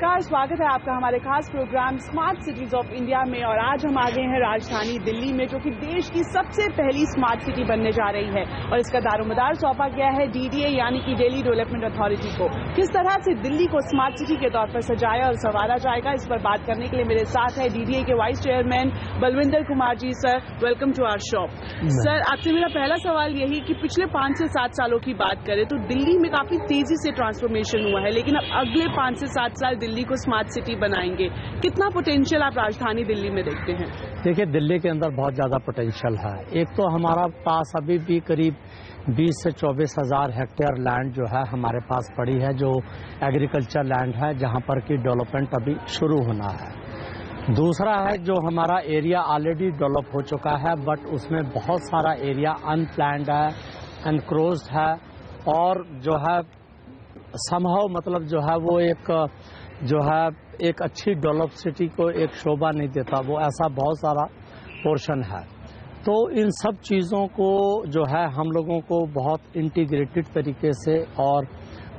नमस्कार, स्वागत है आपका हमारे खास programme smart cities of India में। और आज हम आ गए हैं राजधानी दिल्ली में, जो कि देश की सबसे पहली स्मार्ट सिटी बनने जा रही है। और इसका दारोमदार सौंपा गया है डीडीए यानी कि दिल्ली डेवलपमेंट अथॉरिटी को। किस तरह से दिल्ली को स्मार्ट सिटी के तौर पर सजाया और संवारा जाएगा, इस पर बात करने के लिए मेरे साथ है डीडीए के vice chairman Balwinder Kumar ji. Sir, welcome to our show. Sir, आपसे मेरा पहला सवाल यही कि पिछले 5 से 7 सालों की बात करें तो दिल्ली में काफी तेजी से ट्रांसफॉर्मेशन हुआ है, लेकिन अब अगले 5 से 7 साल दिल्ली को स्मार्ट सिटी बनाएंगे। कितना पोटेंशियल आप राजधानी दिल्ली में देखते हैं? देखिए, दिल्ली के अंदर बहुत ज़्यादा पोटेंशियल है। एक तो हमारा पास अभी भी करीब 20 से 24 हज़ार हेक्टेयर लैंड जो है हमारे पास पड़ी है, जो एग्रीकल्चर लैंड है, जहाँ पर कि डेवलपमेंट अभी शुरू होना है। दूसरा है जो हमारा एरिया ऑलरेडी डेवलप हो चुका है, बट उसमें बहुत सारा एरिया अनप्लैन्ड है, एनक्रोच्ड है, और जो है समहाउ मतलब जो है वो एक अच्छी डेवलप सिटी को एक शोभा नहीं देता, वो ऐसा बहुत सारा पोर्शन है। तो इन सब चीज़ों को जो है हम लोगों को बहुत इंटीग्रेटेड तरीके से और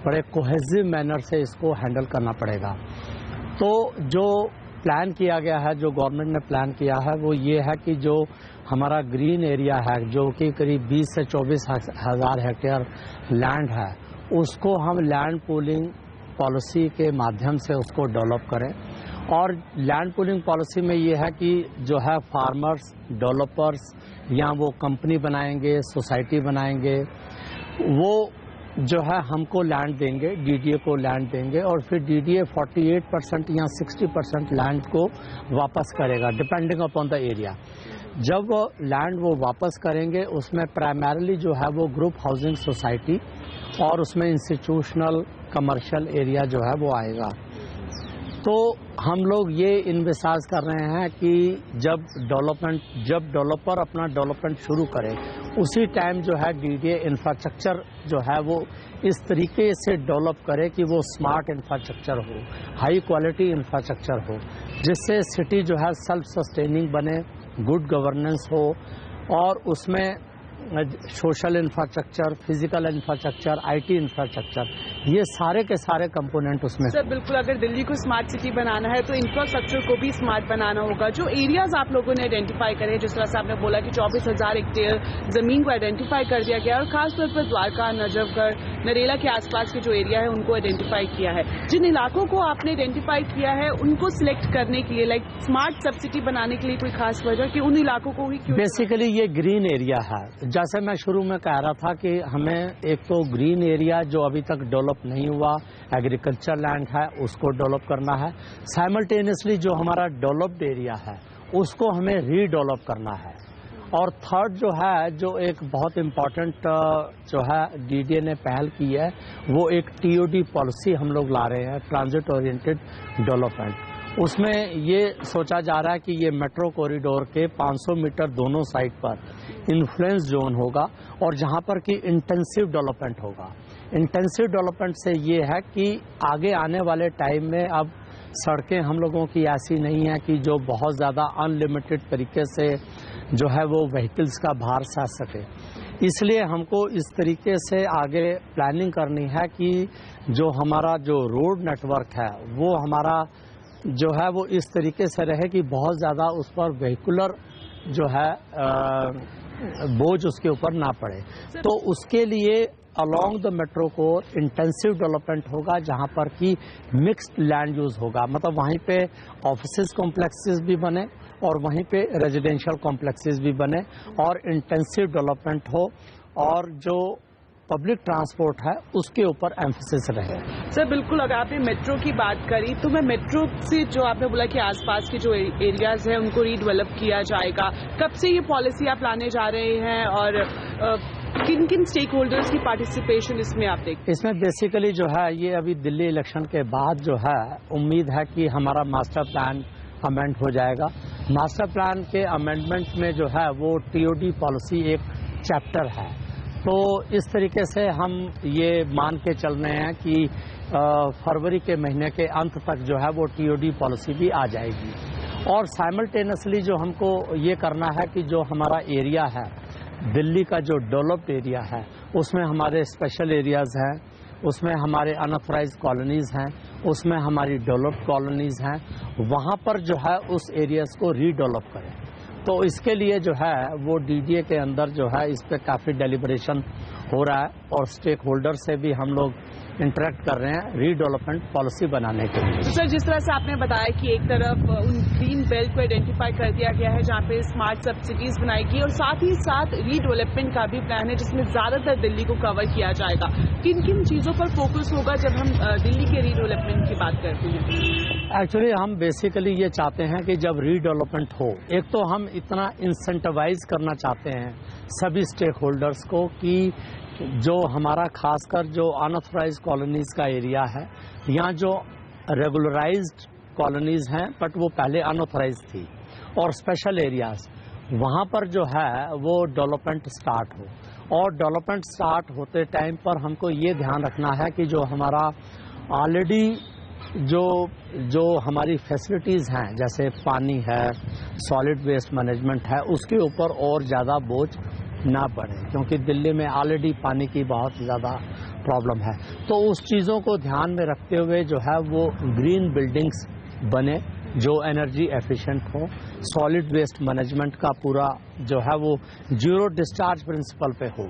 बड़े कोहेसिव मैनर से इसको हैंडल करना पड़ेगा। तो जो प्लान किया गया है, जो गवर्नमेंट ने प्लान किया है, वो ये है कि जो हमारा ग्रीन एरिया है, जो कि करीब 20 से 24 हज़ार हेक्टेयर लैंड है, उसको हम लैंड पूलिंग पॉलिसी के माध्यम से उसको डेवलप करें। और लैंड पूलिंग पॉलिसी में ये है कि जो है फार्मर्स, डेवलपर्स या वो कंपनी बनाएंगे, सोसाइटी बनाएंगे, वो जो है हमको लैंड देंगे, डीडीए को लैंड देंगे, और फिर डीडीए 48% या 60% लैंड को वापस करेगा, डिपेंडिंग अपॉन द एरिया। जब लैंड वो वापस करेंगे, उसमें प्राइमरीली जो है वो ग्रुप हाउसिंग सोसाइटी और उसमें इंस्टीट्यूशनल कमर्शियल एरिया जो है वो आएगा। तो हम लोग ये इन्विसाज कर रहे हैं कि जब डेवलपर अपना डेवलपमेंट शुरू करे, उसी टाइम जो है डीडीए इंफ्रास्ट्रक्चर जो है वो इस तरीके से डेवलप करे कि वो स्मार्ट इंफ्रास्ट्रक्चर हो, हाई क्वालिटी इंफ्रास्ट्रक्चर हो, जिससे सिटी जो है सेल्फ सस्टेनिंग बने, गुड गवर्नेंस हो, और उसमें social infrastructure, physical infrastructure, IT infrastructure, ये सारे के सारे कंपोनेंट उसमें। सर बिल्कुल, अगर दिल्ली को स्मार्ट सिटी बनाना है तो इंफ्रास्ट्रक्चर को भी स्मार्ट बनाना होगा। जो एरियाज आप लोगों ने आइडेंटिफाई करे, जिस तरह से आपने बोला कि 24,000 हेक्टेयर जमीन को आइडेंटिफाई कर दिया गया, और खासतौर पर द्वारका, नजफगढ़, नरेला के आसपास के जो एरिया है उनको आइडेंटिफाई किया है। जिन इलाकों को आपने आइडेंटिफाई किया है उनको सिलेक्ट करने के लिए, लाइक स्मार्ट सब सिटी बनाने के लिए कोई खास वजह कि उन इलाकों को ही क्यों? बेसिकली ये ग्रीन एरिया है। जैसे मैं शुरू में कह रहा था कि हमें एक तो ग्रीन एरिया जो अभी तक डेवलप नहीं हुआ, एग्रीकल्चर लैंड है, उसको डेवलप करना है। साइमल्टेनियसली जो हमारा डेवलप्ड एरिया है उसको हमें रीडेवलप करना है। और थर्ड जो है, जो एक बहुत इम्पॉर्टेंट जो है डीडीए ने पहल की है, वो एक टीओडी पॉलिसी हम लोग ला रहे हैं, ट्रांजिट ओरिएंटेड डेवलपमेंट। उसमें ये सोचा जा रहा है कि ये मेट्रो कॉरिडोर के 500 मीटर दोनों साइड पर इन्फ्लुएंस जोन होगा, और जहाँ पर कि इंटेंसिव डेवलपमेंट होगा। इंटेंसिव डेवलपमेंट से ये है कि आगे आने वाले टाइम में अब सड़कें हम लोगों की ऐसी नहीं है कि जो बहुत ज़्यादा अनलिमिटेड तरीके से जो है वो व्हीकल्स का भार सह सके। इसलिए हमको इस तरीके से आगे प्लानिंग करनी है कि जो हमारा जो रोड नेटवर्क है वो हमारा जो है वो इस तरीके से रहे कि बहुत ज़्यादा उस पर व्हीकुलर जो है बोझ उसके ऊपर ना पड़े। तो उसके लिए along the metro core intensive development होगा, जहाँ पर कि मिक्स्ड लैंड यूज़ होगा, मतलब वहीं पे ऑफिसेज कॉम्प्लेक्सेस भी बने और वहीं पे रेजिडेंशियल कॉम्प्लेक्सेस भी बने, और इंटेंसिव डेवलपमेंट हो, और जो पब्लिक ट्रांसपोर्ट है उसके ऊपर एम्फेसिस रहे। सर बिल्कुल, अगर आपने मेट्रो की बात करी तो मैं मेट्रो से जो आपने बोला कि आसपास के जो एरियाज हैं उनको रीडेवलप किया जाएगा, कब से ये पॉलिसी आप लाने जा रहे हैं, और किन किन स्टेक होल्डर्स की पार्टिसिपेशन इसमें आप देखते हैं? इसमें बेसिकली जो है ये अभी दिल्ली इलेक्शन के बाद जो है उम्मीद है कि हमारा मास्टर प्लान अमेंड हो जाएगा। मास्टर प्लान के अमेंडमेंट में जो है वो टीओडी पॉलिसी एक चैप्टर है। तो इस तरीके से हम ये मान के चल रहे हैं कि फरवरी के महीने के अंत तक जो है वो टीओडी पॉलिसी भी आ जाएगी। और साइमल्टेनियसली जो हमको ये करना है कि जो हमारा एरिया है, दिल्ली का जो डेवलप्ड एरिया है, उसमें हमारे स्पेशल एरियाज़ हैं, उसमें हमारे अनऑथराइज्ड कॉलोनीज हैं, उसमें हमारी डेवलप्ड कॉलोनीज हैं, वहाँ पर जो है उस एरियाज को रीडेवलप करें। तो इसके लिए जो है वो डीडीए के अंदर जो है इस पर काफ़ी डेलिब्रेशन हो रहा है और स्टेक होल्डर से भी हम लोग इंटरेक्ट कर रहे हैं रीडेवलपमेंट पॉलिसी बनाने के लिए। सर, जिस तरह से आपने बताया कि एक तरफ उन ग्रीन बेल्ट को आइडेंटिफाई कर दिया गया है जहाँ पे स्मार्ट सब सिटीज बनाएगी और साथ ही साथ रीडेवलपमेंट का भी प्लान है जिसमें ज्यादातर दिल्ली को कवर किया जाएगा। किन किन चीजों पर फोकस होगा जब हम दिल्ली के रीडेवलपमेंट की बात करते हैं? एक्चुअली हम बेसिकली ये चाहते हैं कि जब रीडेवलपमेंट हो, एक तो हम इतना इंसेंटिवाइज करना चाहते हैं सभी स्टेक होल्डर्स को कि जो हमारा खासकर जो अनऑथराइज्ड कॉलोनीज का एरिया है या जो रेगुलराइज्ड कॉलोनीज हैं बट वो पहले अनऑथराइज्ड थी और स्पेशल एरियाज, वहाँ पर जो है वो डेवलपमेंट स्टार्ट हो। और डेवलपमेंट स्टार्ट होते टाइम पर हमको ये ध्यान रखना है कि जो हमारा ऑलरेडी जो हमारी फैसिलिटीज़ हैं जैसे पानी है, सॉलिड वेस्ट मैनेजमेंट है, उसके ऊपर और ज़्यादा बोझ ना पड़े, क्योंकि दिल्ली में ऑलरेडी पानी की बहुत ज़्यादा प्रॉब्लम है। तो उस चीज़ों को ध्यान में रखते हुए जो है वो ग्रीन बिल्डिंग्स बने जो एनर्जी एफिशिएंट हो, सॉलिड वेस्ट मैनेजमेंट का पूरा जो है वो जीरो डिस्चार्ज प्रिंसिपल पे हो,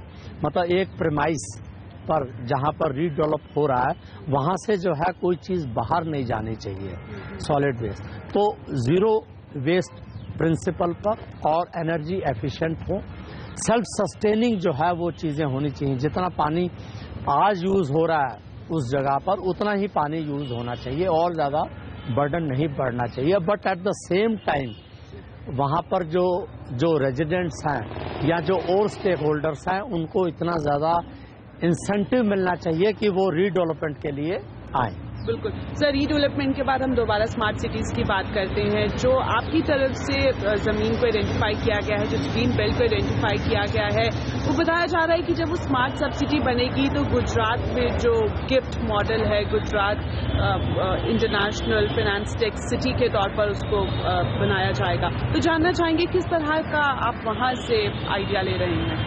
मतलब एक प्रेमाइस पर जहाँ पर रीडेवलप हो रहा है वहाँ से जो है कोई चीज़ बाहर नहीं जानी चाहिए सॉलिड वेस्ट, तो ज़ीरो वेस्ट प्रिंसिपल पर और एनर्जी एफिशिएंट हो, सेल्फ सस्टेनिंग जो है वो चीज़ें होनी चाहिए। जितना पानी आज यूज़ हो रहा है उस जगह पर उतना ही पानी यूज़ होना चाहिए और ज़्यादा बर्डन नहीं बढ़ना चाहिए। But at the same time वहाँ पर जो रेजिडेंट्स हैं या जो और स्टेक होल्डर्स हैं उनको इतना ज़्यादा इंसेंटिव मिलना चाहिए कि वो रीडेवलपमेंट के लिए आए। बिल्कुल सर, रीडेवलपमेंट के बाद हम दोबारा स्मार्ट सिटीज की बात करते हैं। जो आपकी तरफ से जमीन को आइडेंटिफाई किया गया है, जो ग्रीन बेल्ट को आइडेंटिफाई किया गया है, वो बताया जा रहा है कि जब वो स्मार्ट सब सिटी बनेगी तो गुजरात में जो गिफ्ट मॉडल है, Gujarat international finance tech city के तौर पर उसको बनाया जाएगा। तो जानना चाहेंगे किस तरह का आप वहाँ से आइडिया ले रहे हैं?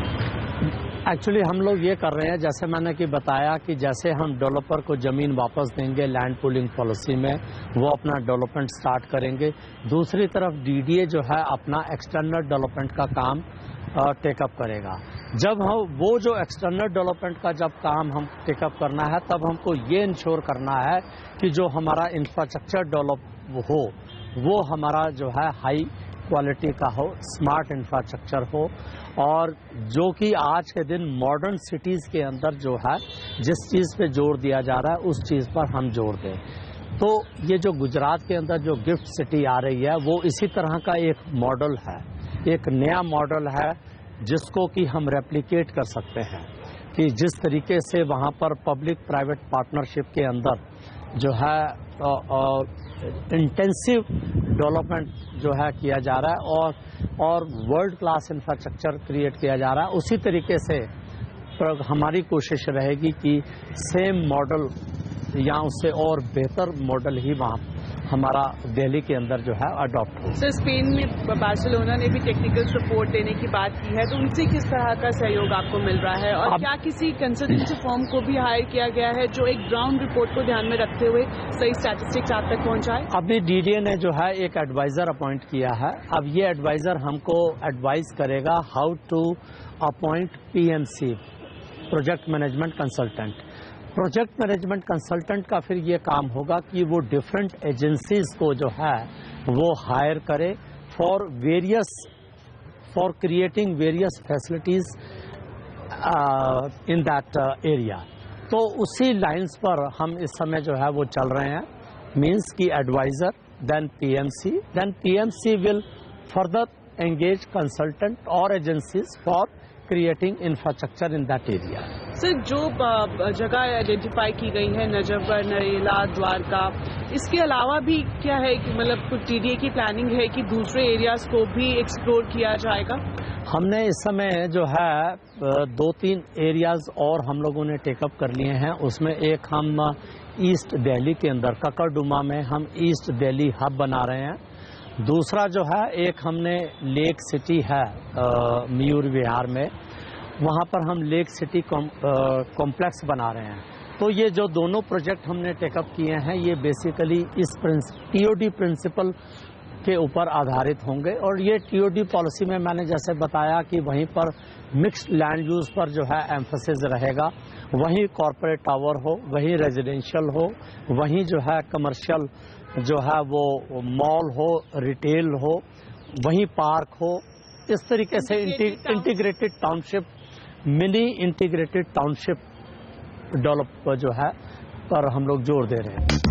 एक्चुअली हम लोग ये कर रहे हैं, जैसे मैंने कि बताया कि जैसे हम डेवलपर को ज़मीन वापस देंगे लैंड पूलिंग पॉलिसी में, वो अपना डेवलपमेंट स्टार्ट करेंगे। दूसरी तरफ डीडीए जो है अपना एक्सटर्नल डेवलपमेंट का काम टेकअप करेगा। जब हम वो जो एक्सटर्नल डेवलपमेंट का जब काम हम टेकअप करना है तब हमको ये इंश्योर करना है कि जो हमारा इंफ्रास्ट्रक्चर डेवलप हो वो हमारा जो है हाई क्वालिटी का हो, स्मार्ट इंफ्रास्ट्रक्चर हो, और जो कि आज के दिन मॉडर्न सिटीज़ के अंदर जो है जिस चीज़ पे जोर दिया जा रहा है उस चीज़ पर हम जोर दें। तो ये जो गुजरात के अंदर जो गिफ्ट सिटी आ रही है वो इसी तरह का एक मॉडल है, एक नया मॉडल है जिसको कि हम रेप्लिकेट कर सकते हैं कि जिस तरीके से वहाँ पर पब्लिक प्राइवेट पार्टनरशिप के अंदर जो है इंटेंसिव डेवलपमेंट जो है किया जा रहा है और वर्ल्ड क्लास इंफ्रास्ट्रक्चर क्रिएट किया जा रहा है, उसी तरीके से हमारी कोशिश रहेगी कि सेम मॉडल या उससे और बेहतर मॉडल ही वहाँ हमारा दिल्ली के अंदर जो है अडॉप्ट हो। सर, स्पेन में बार्सिलोना ने भी टेक्निकल सपोर्ट देने की बात की है, तो उनसे किस तरह का सहयोग आपको मिल रहा है और क्या किसी कंसल्टेंसी फर्म को भी हायर किया गया है जो एक ग्राउंड रिपोर्ट को ध्यान में रखते हुए सही स्टैटिस्टिक्स आप तक पहुंचाए? अभी डीडीए ने जो है एक एडवाइजर अपॉइंट किया है। अब ये एडवाइजर हमको एडवाइस करेगा how to appoint PMC, project management consultant. Project management consultant का फिर ये काम होगा कि वो डिफरेंट एजेंसीज को जो है वो हायर करे for creating various facilities in that area. तो उसी लाइंस पर हम इस समय जो है वो चल रहे हैं, मींस की advisor then PMC will further engage consultant और agencies for creating infrastructure in that area. Sir, जो जगह आइडेंटिफाई की गई है नजफगढ़, नरेला, द्वारका, इसके अलावा भी क्या है कि मतलब कुछ डीडीए की प्लानिंग है कि दूसरे एरियाज को भी एक्सप्लोर किया जाएगा? हमने इस समय जो है 2-3 एरियाज और हम लोगों ने टेकअप कर लिए हैं। उसमें एक हम ईस्ट दिल्ली के अंदर ककरडुमा में हम ईस्ट दिल्ली हब बना रहे हैं। दूसरा जो है एक हमने लेक सिटी है मयूर विहार में, वहाँ पर हम लेक सिटी कॉम्प्लेक्स बना रहे हैं। तो ये जो दोनों प्रोजेक्ट हमने टेकअप किए हैं ये बेसिकली इस टीओडी प्रिंसिपल के ऊपर आधारित होंगे। और ये टीओडी पॉलिसी में मैंने जैसे बताया कि वहीं पर मिक्स्ड लैंड यूज़ पर जो है एम्फेसिस रहेगा, वहीं कॉरपोरेट टावर हो, वहीं रेजिडेंशियल हो, वहीं जो है कमर्शियल जो है वो मॉल हो, रिटेल हो, वहीं पार्क हो। इस तरीके से integrated township, mini integrated township develop जो है पर हम लोग जोर दे रहे हैं।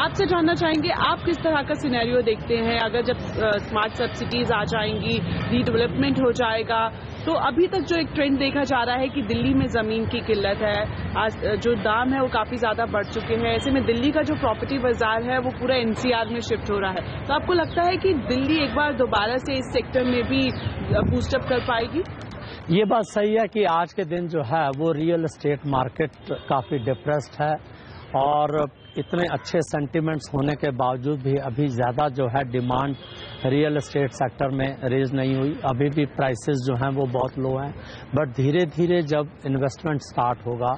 आपसे जानना चाहेंगे आप किस तरह का सिनेरियो देखते हैं अगर जब स्मार्ट सब सिटीज आ जाएंगी, रीडेवलपमेंट हो जाएगा, तो अभी तक जो एक ट्रेंड देखा जा रहा है कि दिल्ली में जमीन की किल्लत है, आज जो दाम है वो काफी ज्यादा बढ़ चुके हैं। ऐसे में दिल्ली का जो प्रॉपर्टी बाजार है वो पूरा एनसीआर में शिफ्ट हो रहा है। तो आपको लगता है कि दिल्ली एक बार दोबारा से इस सेक्टर में भी बूस्टअप कर पाएगी? ये बात सही है कि आज के दिन जो है वो रियल एस्टेट मार्केट काफ़ी डिप्रेस्ड है और इतने अच्छे सेंटिमेंट्स होने के बावजूद भी अभी ज़्यादा जो है डिमांड रियल एस्टेट सेक्टर में रेज नहीं हुई। अभी भी प्राइसेस जो हैं वो बहुत लो हैं, बट धीरे धीरे जब इन्वेस्टमेंट स्टार्ट होगा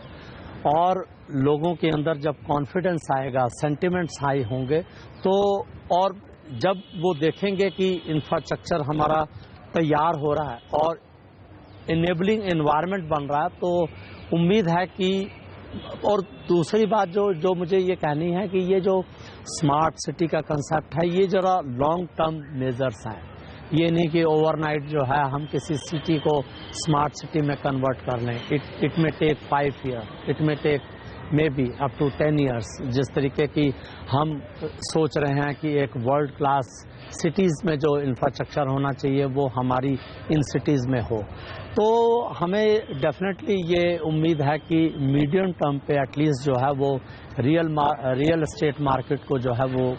और लोगों के अंदर जब कॉन्फिडेंस आएगा, सेंटिमेंट्स हाई होंगे, तो और जब वो देखेंगे कि इंफ्रास्ट्रक्चर हमारा तैयार हो रहा है और इनेबलिंग एनवायरनमेंट बन रहा है, तो उम्मीद है कि। और दूसरी बात जो मुझे ये कहनी है कि ये जो स्मार्ट सिटी का कंसेप्ट है ये जरा लॉन्ग टर्म मेजर्स हैं। ये नहीं कि ओवरनाइट जो है हम किसी सिटी को स्मार्ट सिटी में कन्वर्ट कर लें। It may take 5 year, it may take maybe up to 10 years. जिस तरीके की हम सोच रहे हैं कि एक वर्ल्ड क्लास सिटीज़ में जो इंफ्रास्ट्रक्चर होना चाहिए वो हमारी इन सिटीज़ में हो, तो हमें डेफिनेटली ये उम्मीद है कि मीडियम टर्म पे एटलीस्ट जो है वो रियल एस्टेट मार्केट को जो है वो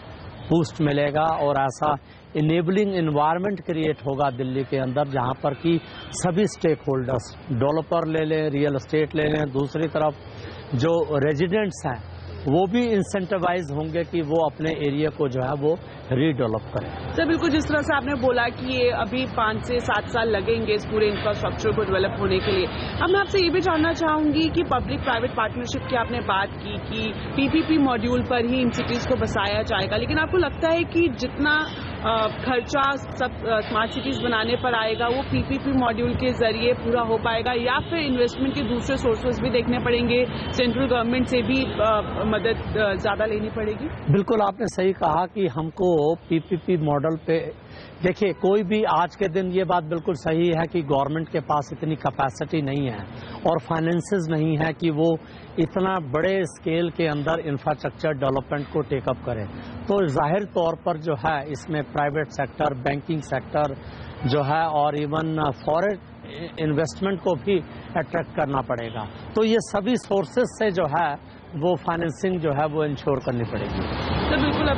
बूस्ट मिलेगा और ऐसा इनेबलिंग एनवायरनमेंट क्रिएट होगा दिल्ली के अंदर जहां पर कि सभी स्टेक होल्डर्स, डेवलपर ले लें, रियल एस्टेट ले लें, दूसरी तरफ जो रेजिडेंट्स हैं वो भी इंसेंटिवाइज होंगे कि वो अपने एरिया को जो है वो रीडेवलप करें। सर बिल्कुल, जिस तरह से आपने बोला कि ये अभी 5 से 7 साल लगेंगे इस पूरे इंफ्रास्ट्रक्चर को डेवलप होने के लिए। अब मैं आपसे ये भी जानना चाहूंगी कि पब्लिक प्राइवेट पार्टनरशिप की आपने बात की कि पीपीपी मॉड्यूल पर ही इन सिटीज को बसाया जाएगा, लेकिन आपको लगता है कि जितना खर्चा सब स्मार्ट सिटीज बनाने पर आएगा वो पीपीपी मॉड्यूल के जरिए पूरा हो पाएगा, या फिर इन्वेस्टमेंट के दूसरे सोर्सेज भी देखने पड़ेंगे, सेंट्रल गवर्नमेंट से भी मदद ज्यादा लेनी पड़ेगी? बिल्कुल आपने सही कहा कि हमको पीपीपी मॉडल पे, देखिए कोई भी आज के दिन ये बात बिल्कुल सही है कि गवर्नमेंट के पास इतनी कैपेसिटी नहीं है और फाइनेंसेस नहीं है कि वो इतना बड़े स्केल के अंदर इंफ्रास्ट्रक्चर डेवलपमेंट को टेकअप करे। तो जाहिर तौर पर जो है इसमें प्राइवेट सेक्टर, बैंकिंग सेक्टर जो है और इवन फॉरेन इन्वेस्टमेंट को भी अट्रैक्ट करना पड़ेगा। तो ये सभी सोर्सेज से जो है वो फाइनेंसिंग जो है वो इंश्योर करनी पड़ेगी। तो बिल्कुल,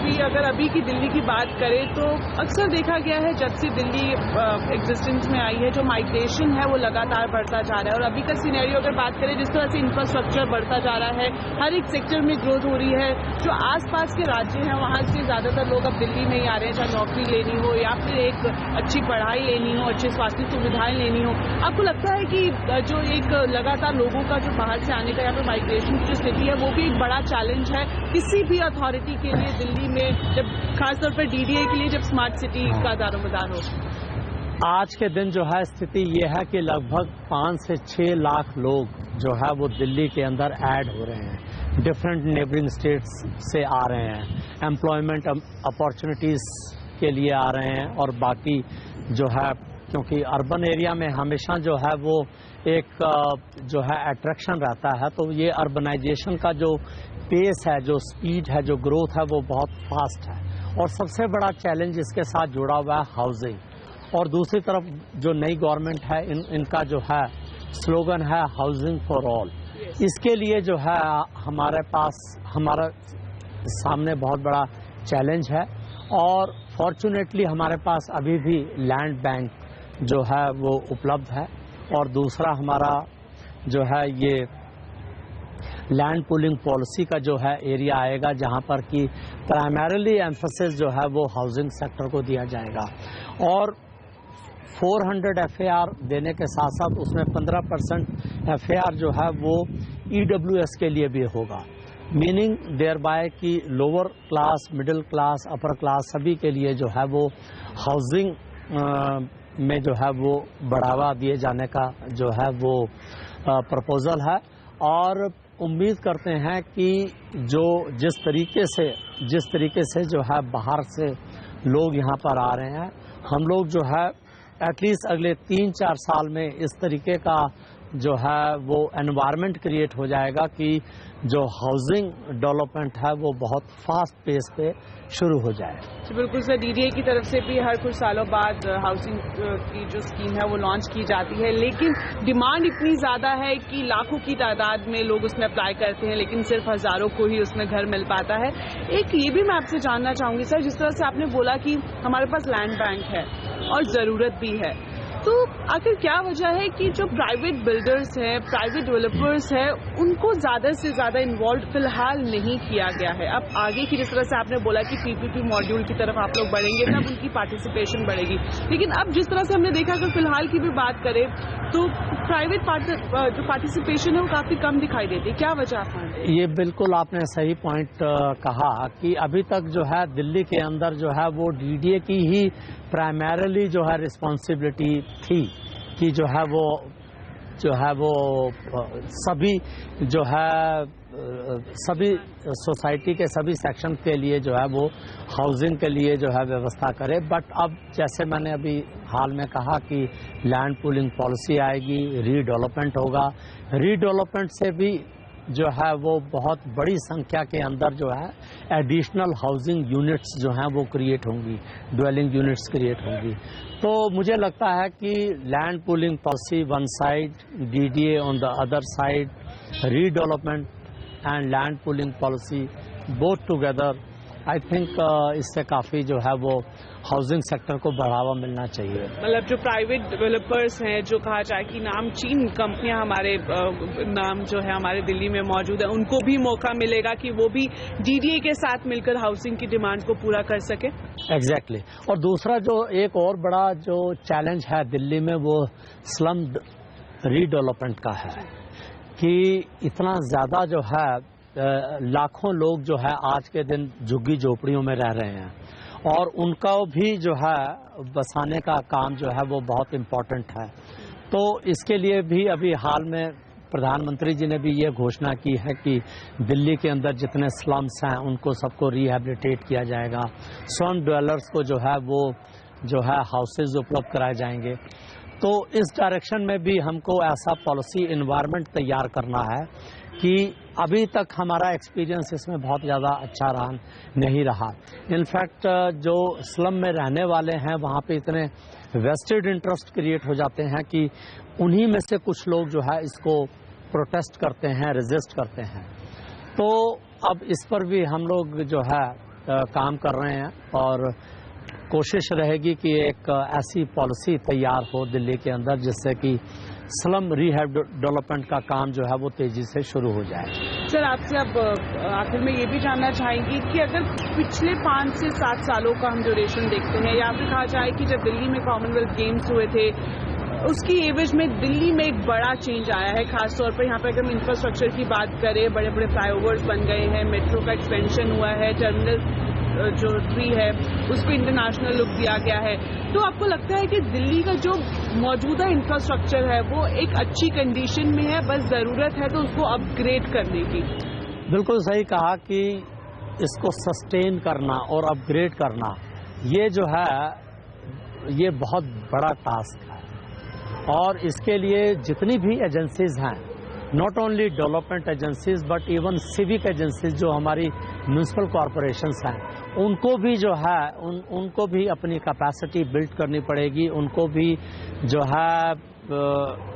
अभी की दिल्ली की बात करें तो अक्सर देखा गया है जब से दिल्ली एग्जिस्टेंस में आई है जो माइग्रेशन है वो लगातार बढ़ता जा रहा है। और अभी का सिनेरियो अगर बात करें, जिस तरह से इंफ्रास्ट्रक्चर बढ़ता जा रहा है, हर एक सेक्टर में ग्रोथ हो रही है, जो आसपास के राज्य हैं वहाँ से ज्यादातर लोग अब दिल्ली में ही आ रहे हैं, चाहे नौकरी लेनी हो या फिर एक अच्छी पढ़ाई लेनी हो, अच्छी स्वास्थ्य सुविधाएं लेनी हो। आपको लगता है कि जो एक लगातार लोगों का जो बाहर से आने का या फिर माइग्रेशन की जो स्थिति है वो भी एक बड़ा चैलेंज है किसी भी अथॉरिटी के लिए दिल्ली में, जब खासतौर पर डीडीए के लिए जब स्मार्ट सिटी का दारोमदार हो? आज के दिन जो है स्थिति ये है कि लगभग 5 से 6 लाख लोग जो है वो दिल्ली के अंदर ऐड हो रहे हैं, डिफरेंट नेबरिंग स्टेट्स से आ रहे हैं, एम्प्लॉयमेंट अपॉर्चुनिटीज के लिए आ रहे हैं। और बाकी जो है क्योंकि अर्बन एरिया में हमेशा जो है वो एक जो है अट्रैक्शन रहता है, तो ये अर्बनाइजेशन का जो पेस है, जो स्पीड है, जो ग्रोथ है वो बहुत फास्ट है। और सबसे बड़ा चैलेंज इसके साथ जुड़ा हुआ है हाउसिंग। और दूसरी तरफ जो नई गवर्नमेंट है इनका जो है स्लोगन है हाउसिंग फॉर ऑल। इसके लिए जो है हमारा सामने बहुत बड़ा चैलेंज है और फॉर्चुनेटली हमारे पास अभी भी लैंड बैंक जो है वो उपलब्ध है। और दूसरा हमारा जो है ये लैंड पूलिंग पॉलिसी का जो है एरिया आएगा, जहां पर कि प्राइमरीली एम्फेसिस जो है वो हाउसिंग सेक्टर को दिया जाएगा। और 400 FAR देने के साथ साथ उसमें 15% FAR जो है वो EWS के लिए भी होगा, मीनिंग देयर बाय कि lower class, middle class, upper class सभी के लिए जो है वो हाउसिंग में जो है वो बढ़ावा दिए जाने का जो है वो प्रपोजल है। और उम्मीद करते हैं कि जिस तरीके से जो है बाहर से लोग यहाँ पर आ रहे हैं, हम लोग जो है एटलीस्ट अगले 3-4 साल में इस तरीके का जो है वो एनवायरनमेंट क्रिएट हो जाएगा कि जो हाउसिंग डेवलपमेंट है वो बहुत फास्ट पेस पे शुरू हो जाए। बिल्कुल सर, DDA की तरफ से भी हर कुछ सालों बाद हाउसिंग की जो स्कीम है वो लॉन्च की जाती है, लेकिन डिमांड इतनी ज़्यादा है कि लाखों की तादाद में लोग उसमें अप्लाई करते हैं, लेकिन सिर्फ हज़ारों को ही उसमें घर मिल पाता है। एक ये भी मैं आपसे जानना चाहूँगी सर, जिस तरह से आपने बोला कि हमारे पास लैंड बैंक है और ज़रूरत भी है, तो आखिर क्या वजह है कि जो प्राइवेट बिल्डर्स हैं, प्राइवेट डेवलपर्स हैं, उनको ज़्यादा से ज़्यादा इन्वॉल्व फिलहाल नहीं किया गया है? अब आगे की जिस तरह से आपने बोला कि PPP मॉड्यूल की तरफ आप लोग बढ़ेंगे तब उनकी पार्टिसिपेशन बढ़ेगी, लेकिन अब जिस तरह से हमने देखा, अगर फिलहाल की भी बात करें तो प्राइवेट जो पार्टिसिपेशन है वो काफ़ी कम दिखाई देती है। क्या वजह आप मानते हैं? ये बिल्कुल आपने सही पॉइंट कहा कि अभी तक जो है दिल्ली के अंदर जो है वो DDA की ही प्राइमरीली जो है रिस्पॉन्सिबिलिटी थी कि जो है वो सभी सोसाइटी के सभी सेक्शन के लिए जो है वो हाउसिंग के लिए जो है व्यवस्था करे। बट अब जैसे मैंने अभी हाल में कहा कि लैंड पूलिंग पॉलिसी आएगी, रीडेवलपमेंट होगा, रीडेवलपमेंट से भी जो है वो बहुत बड़ी संख्या के अंदर जो है एडिशनल हाउसिंग यूनिट्स जो हैं वो क्रिएट होंगी, ड्वेलिंग यूनिट्स क्रिएट होंगी। तो मुझे लगता है कि land pooling policy one side, DDA on the other side, redevelopment and land pooling policy both together, I think इससे काफ़ी जो है वो हाउसिंग सेक्टर को बढ़ावा मिलना चाहिए। मतलब जो प्राइवेट डेवलपर्स हैं, जो कहा जाए कि नामचीन कंपनियां हमारे दिल्ली में मौजूद है, उनको भी मौका मिलेगा कि वो भी DDA के साथ मिलकर हाउसिंग की डिमांड को पूरा कर सके। एग्जैक्टली। और दूसरा जो एक और बड़ा जो चैलेंज है दिल्ली में वो स्लम रीडेवलपमेंट का है कि इतना ज़्यादा जो है लाखों लोग जो है आज के दिन झुग्गी झोपड़ियों में रह रहे हैं और उनका भी जो है बसाने का काम जो है वो बहुत इम्पोर्टेंट है। तो इसके लिए भी अभी हाल में प्रधानमंत्री जी ने भी ये घोषणा की है कि दिल्ली के अंदर जितने स्लम्स हैं उनको सबको रिहेबिलिटेट किया जाएगा, स्लम ड्वेलर्स को जो है वो जो है हाउसेज उपलब्ध कराए जाएंगे। तो इस डायरेक्शन में भी हमको ऐसा पॉलिसी इन्वायरमेंट तैयार करना है कि अभी तक हमारा एक्सपीरियंस इसमें बहुत ज़्यादा अच्छा नहीं रहा। इनफैक्ट जो स्लम में रहने वाले हैं वहाँ पे इतने वेस्टेड इंटरेस्ट क्रिएट हो जाते हैं कि उन्हीं में से कुछ लोग जो है इसको प्रोटेस्ट करते हैं, रेजिस्ट करते हैं। तो अब इस पर भी हम लोग जो है काम कर रहे हैं और कोशिश रहेगी कि एक ऐसी पॉलिसी तैयार हो दिल्ली के अंदर जिससे कि स्लम रिहैब डेवलपमेंट का काम जो है वो तेजी से शुरू हो जाए। सर, आपसे अब आखिर में ये भी जानना चाहेंगी कि अगर पिछले 5 से 7 सालों का हम ड्यूरेशन देखते हैं या फिर कहा जाए कि जब दिल्ली में कॉमनवेल्थ गेम्स हुए थे उसकी एवज में दिल्ली में एक बड़ा चेंज आया है, खासतौर पर यहाँ पर अगर हम इंफ्रास्ट्रक्चर की बात करें, बड़े बड़े फ्लाईओवर्स बन गए हैं, मेट्रो का एक्सपेंशन हुआ है, टर्मिनल जो 3 है उसको इंटरनेशनल लुक दिया गया है। तो आपको लगता है कि दिल्ली का जो मौजूदा इंफ्रास्ट्रक्चर है वो एक अच्छी कंडीशन में है, बस ज़रूरत है तो उसको अपग्रेड करने की? बिल्कुल सही कहा कि इसको सस्टेन करना और अपग्रेड करना ये जो है ये बहुत बड़ा टास्क है और इसके लिए जितनी भी एजेंसीज हैं, not only development agencies but even civic agencies जो हमारी म्यूनिसिपल कॉरपोरेशंस हैं, उनको भी जो है उनको भी अपनी कैपेसिटी बिल्ड करनी पड़ेगी, उनको भी जो है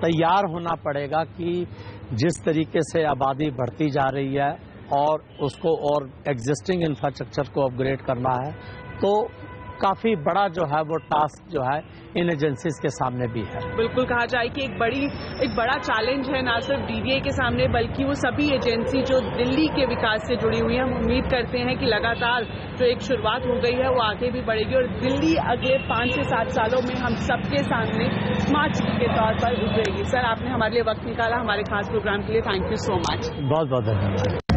तैयार होना पड़ेगा कि जिस तरीके से आबादी बढ़ती जा रही है और उसको और एग्जिस्टिंग इंफ्रास्ट्रक्चर को अपग्रेड करना है। तो काफी बड़ा जो है वो टास्क जो है इन एजेंसीज के सामने भी है। बिल्कुल कहा जाए कि एक बड़ा चैलेंज है ना सिर्फ डीडीए के सामने बल्कि वो सभी एजेंसी जो दिल्ली के विकास से जुड़ी हुई है। हम उम्मीद करते हैं कि लगातार जो एक शुरुआत हो गई है वो आगे भी बढ़ेगी और दिल्ली अगले 5 से 7 सालों में हम सबके सामने स्मार्ट सिटी के तौर पर उभरेगी। सर, आपने हमारे लिए वक्त निकाला हमारे खास प्रोग्राम के लिए, थैंक यू सो मच। बहुत बहुत धन्यवाद।